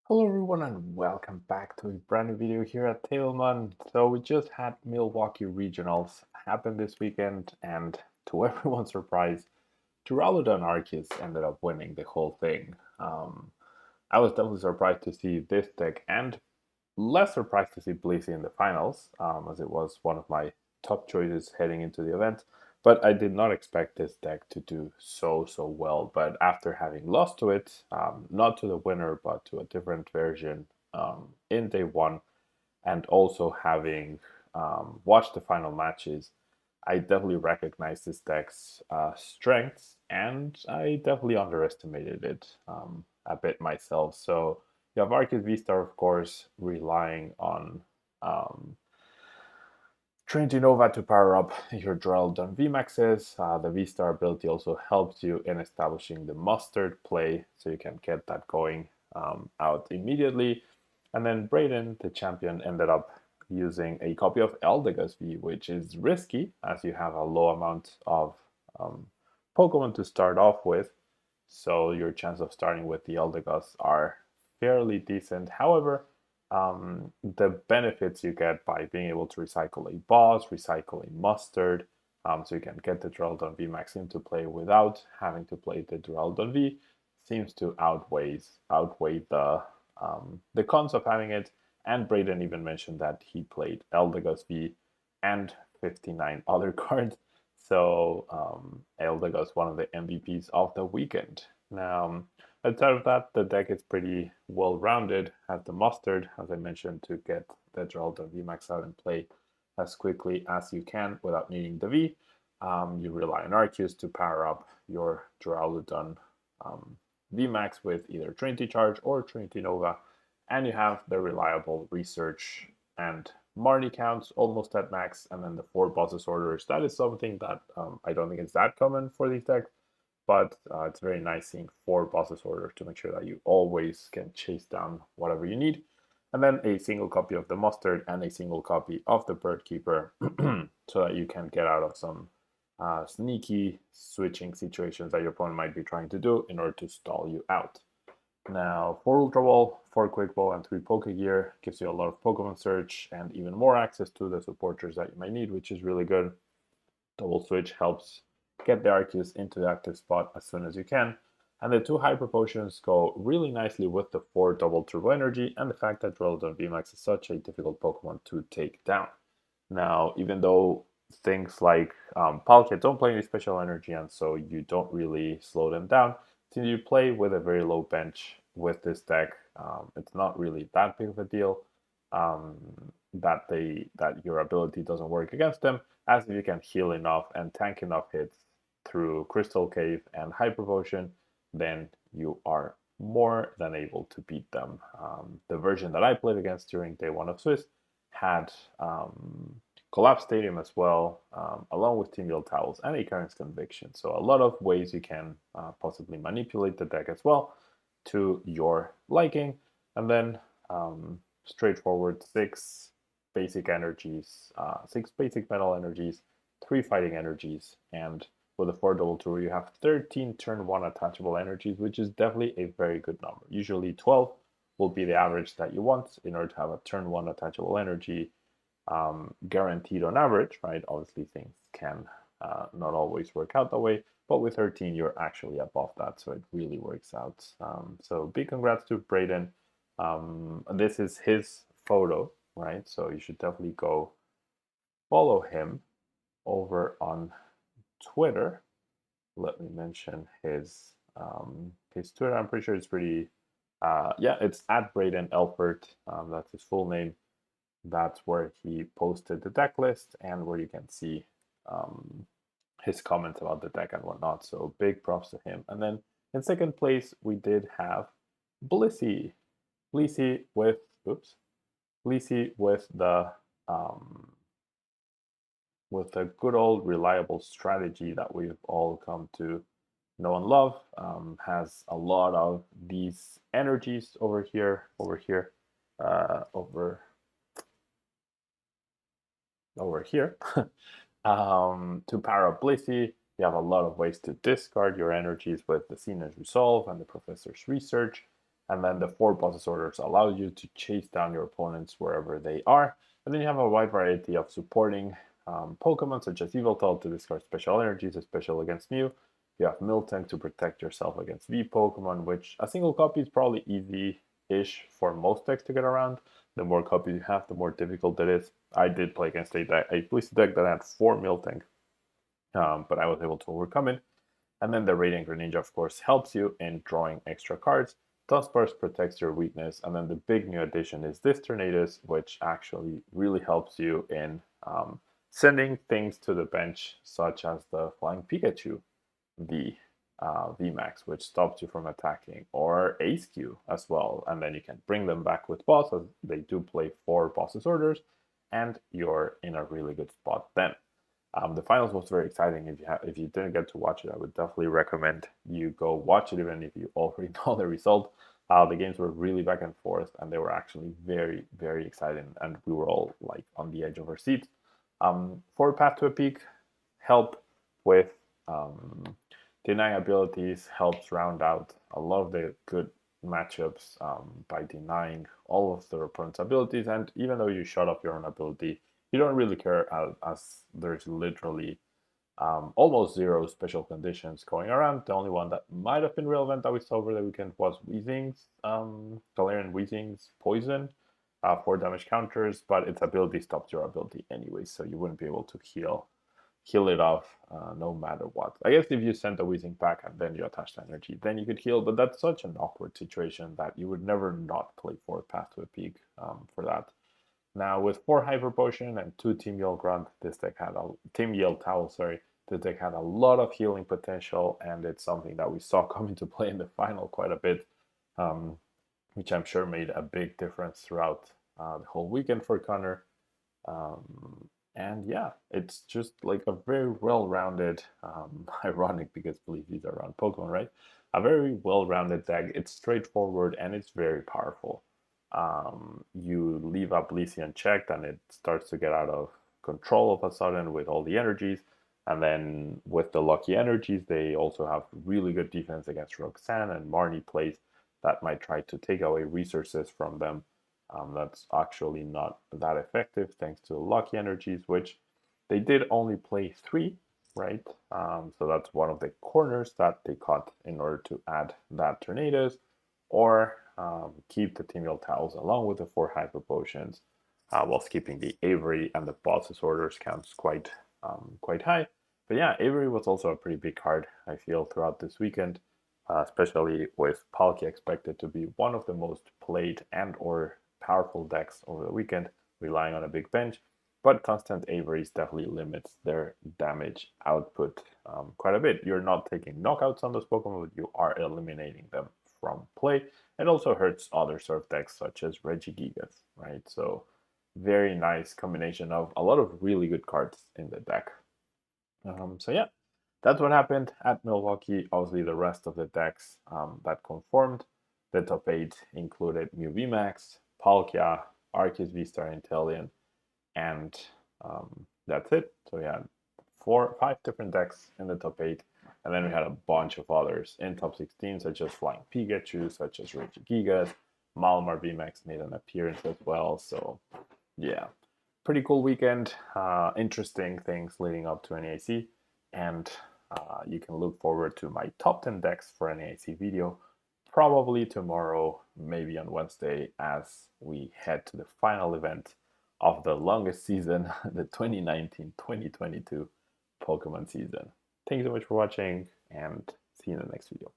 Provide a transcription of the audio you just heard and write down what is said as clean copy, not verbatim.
Hello everyone and welcome back to a brand new video here at Tailman. So we just had Milwaukee Regionals happen this weekend and to everyone's surprise, Duraludon Arceus ended up winning the whole thing. I was definitely surprised to see this deck and less surprised to see BLISSEY in the finals, as it was one of my top choices heading into the event. But I did not expect this deck to do so well. But after having lost to it, not to the winner, but to a different version in day one, and also having watched the final matches, I definitely recognized this deck's strengths, and I definitely underestimated it a bit myself. So you have Arceus V-Star, of course, relying on um, Trinity Nova to power up your Duraludon VMAXs. The V-Star ability also helps you in establishing the Mustard play, so you can get that going out immediately. And then Brayden, the champion, ended up using a copy of Eldegoss V, which is risky as you have a low amount of um, Pokemon to start off with. So your chance of starting with the Eldegoss are fairly decent. However, the benefits you get by being able to recycle a boss, recycle a mustard, so you can get the Duraludon VMAX into play without having to play the Duraludon V, seems to outweigh the cons of having it. And Brayden even mentioned that he played Eldegoss V and 59 other cards. So Eldegoss, one of the MVPs of the weekend. Now, outside of that, the deck is pretty well rounded. Has the mustard, as I mentioned, to get the Duraludon VMAX out and play as quickly as you can without needing the V. You rely on Arceus to power up your Duraludon VMAX with either Trinity Charge or Trinity Nova, and you have the reliable research and Marnie counts almost at max, and then the 4 bosses orders. That is something that I don't think is that common for these decks, but it's very nice seeing 4 bosses orders to make sure that you always can chase down whatever you need. And then a single copy of the mustard and a single copy of the bird keeper so that you can get out of some sneaky switching situations that your opponent might be trying to do in order to stall you out. Now, 4 Ultra Ball, 4 Quick Ball, and 3 Poke Gear gives you a lot of Pokemon Search and even more access to the supporters that you might need, which is really good. Double Switch helps get the Arceus into the active spot as soon as you can. And the 2 Hyper Potions go really nicely with the 4 Double Turbo Energy and the fact that Duraludon VMAX is such a difficult Pokemon to take down. Now, even though things like Palkia don't play any special energy, and so you don't really slow them down, since you play with a very low bench with this deck, it's not really that big of a deal um, that your ability doesn't work against them, as if you can heal enough and tank enough hits through Crystal Cave and Hyper Potion, then you are more than able to beat them. The version that I played against during day one of Swiss had Collapse Stadium as well, along with Team Yell Towels and Icarus Conviction. So a lot of ways you can possibly manipulate the deck as well to your liking. And then straightforward 6 basic energies, 6 basic metal energies, 3 fighting energies, and with a 4 double tour, you have 13 turn 1 attachable energies, which is definitely a very good number. Usually 12 will be the average that you want in order to have a turn 1 attachable energy guaranteed on average, right? Obviously, things can not always work out that way, but with 13, you're actually above that, so it really works out. So big congrats to Brayden. This is his photo, right? So you should definitely go follow him over on Twitter. Let me mention his Twitter. I'm pretty sure it's pretty. Yeah, it's at Brayden Elfert. That's his full name. That's where he posted the deck list and where you can see his comments about the deck and whatnot. So big props to him. And then in second place, we did have Blissey. Blissey with, oops, Blissey um, with the good old reliable strategy that we've all come to know and love. Has a lot of these energies over here, over here. To power up Blissey, you have a lot of ways to discard your energies with the Scena's Resolve and the Professor's Research. And then the 4 bosses orders allow you to chase down your opponents wherever they are. And then you have a wide variety of supporting Pokemon, such as Yveltal to discard special energies, especially against Mew. You have Miltank to protect yourself against V Pokemon, which a single copy is probably easy-ish for most decks to get around. The more copies you have, the more difficult it is. I did play against a BLISSEY deck that had 4 Miltank, but I was able to overcome it. And then the Radiant Greninja, of course, helps you in drawing extra cards. Duskburst protects your weakness, and then the big new addition is this Tornadus, which actually really helps you in sending things to the bench, such as the Flying Pikachu, the VMAX, which stops you from attacking, or Ace Q as well. And then you can bring them back with boss, as they do play 4 bosses orders, and you're in a really good spot then. The finals was very exciting. If you didn't get to watch it, I would definitely recommend you go watch it, even if you already know the result. The games were really back and forth, and they were actually very, very exciting, and we were all like on the edge of our seats. For Path to a Peak, help with denying abilities helps round out a lot of the good matchups by denying all of their opponent's abilities. And even though you shut off your own ability, you don't really care, as there's literally almost 0 special conditions going around. The only one that might have been relevant that we saw over the weekend was Weezing's, Galarian Weezing's Poison, 4 damage counters, but its ability stops your ability anyway, so you wouldn't be able to heal it off no matter what. I guess if you sent a Weezing back and then you attached energy, then you could heal, but that's such an awkward situation that you would never not play for Path to a Peak for that. Now with 4 Hyper Potion and 2 Team Yell Grunt, this deck had a Team Yell Towel, sorry. This deck had a lot of healing potential, and it's something that we saw come into play in the final quite a bit, which I'm sure made a big difference throughout the whole weekend for Connor. And yeah, it's just like a very well-rounded, ironic because believe these are around Pokemon, right? A very well-rounded deck. It's straightforward and it's very powerful. You leave up BLISSEY unchecked and it starts to get out of control all of a sudden with all the energies. And then with the lucky energies, they also have really good defense against Roxanne and Marnie plays that might try to take away resources from them. That's actually not that effective thanks to lucky energies, which they did only play 3, right? So that's one of the corners that they cut in order to add that Tornadoes, or keep the Team Yell Towels along with the 4 Hyper Potions, whilst keeping the Avery and the Boss's orders counts quite high. But yeah, Avery was also a pretty big card, I feel, throughout this weekend, especially with Palkia expected to be one of the most played and or powerful decks over the weekend, relying on a big bench. But constant Averys definitely limits their damage output quite a bit. You're not taking knockouts on those Pokemon, but you are eliminating them from play. It also hurts other surf decks such as Regigigas, right? So very nice combination of a lot of really good cards in the deck. So yeah, that's what happened at Milwaukee. Obviously, the rest of the decks that conformed, the top 8 included Mew VMAX, Palkia, Arceus V-Star Inteleon, and that's it. So we had 5 different decks in the top 8, and then we had a bunch of others in top 16, such as Flying Pikachu, such as Regigigas, Malamar VMAX made an appearance as well. So yeah, pretty cool weekend. Interesting things leading up to NAIC, and you can look forward to my top 10 decks for NAIC video probably tomorrow, maybe on Wednesday, as we head to the final event of the longest season, the 2019-2022 Pokemon season. Thank you so much for watching, and see you in the next video.